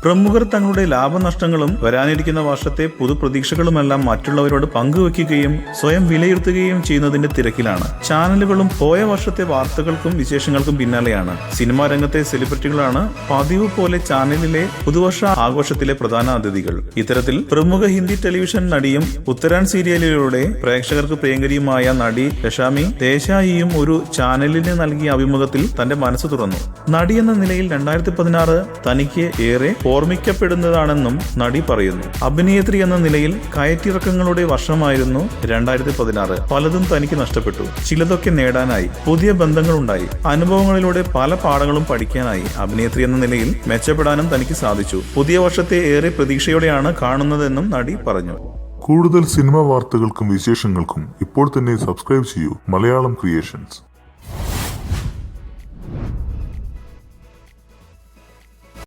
പ്രമുഖർ തങ്ങളുടെ ലാഭനഷ്ടങ്ങളും വരാനിരിക്കുന്ന വർഷത്തെ പുതുപ്രതീക്ഷകളുമെല്ലാം മറ്റുള്ളവരോട് പങ്കുവെക്കുകയും സ്വയം വിലയിരുത്തുകയും ചെയ്യുന്നതിന്റെ തിരക്കിലാണ്. ചാനലുകളും പോയ വർഷത്തെ വാർത്തകൾക്കും വിശേഷങ്ങൾക്കും പിന്നാലെയാണ്. സിനിമാ രംഗത്തെ സെലിബ്രിറ്റികളാണ് പതിവ് പോലെ ചാനലിലെ പുതുവർഷ ആഘോഷത്തിലെ പ്രധാന അതിഥികൾ. ഇത്തരത്തിൽ പ്രമുഖ ഹിന്ദി ടെലിവിഷൻ നടിയും ഉത്തരാൻ സീരിയലിലൂടെ പ്രേക്ഷകർക്ക് പ്രിയങ്കരിയുമായ നടി രശ്മി ദേശായിയും ഒരു ചാനലിന് നൽകിയ അഭിമുഖത്തിൽ തന്റെ മനസ്സ് തുറന്നു. നടി എന്ന നിലയിൽ 2016 തനിക്ക് ഏറെ ഓർമ്മിക്കപ്പെടുന്നതാണെന്നും നടി പറയുന്നു. അഭിനേത്രി എന്ന നിലയിൽ കയറ്റിറക്കങ്ങളുടെ വർഷമായിരുന്നു 2016. പലതും തനിക്ക് നഷ്ടപ്പെട്ടു, ചിലതൊക്കെ നേടാനായി, പുതിയ ബന്ധങ്ങളുണ്ടായി, അനുഭവങ്ങളിലൂടെ പല പാഠങ്ങളും പഠിക്കാനായി. അഭിനേത്രി എന്ന നിലയിൽ മെച്ചപ്പെടാനും തനിക്ക് സാധിച്ചു. പുതിയ വർഷത്തെ ഏറെ പ്രതീക്ഷയോടെയാണ് കാണുന്നതെന്നും നടി പറഞ്ഞു. കൂടുതൽ സിനിമാ വാർത്തകൾക്കും വിശേഷങ്ങൾക്കും ഇപ്പോൾ തന്നെ സബ്സ്ക്രൈബ് ചെയ്യൂ മലയാളം ക്രിയേഷൻസ്.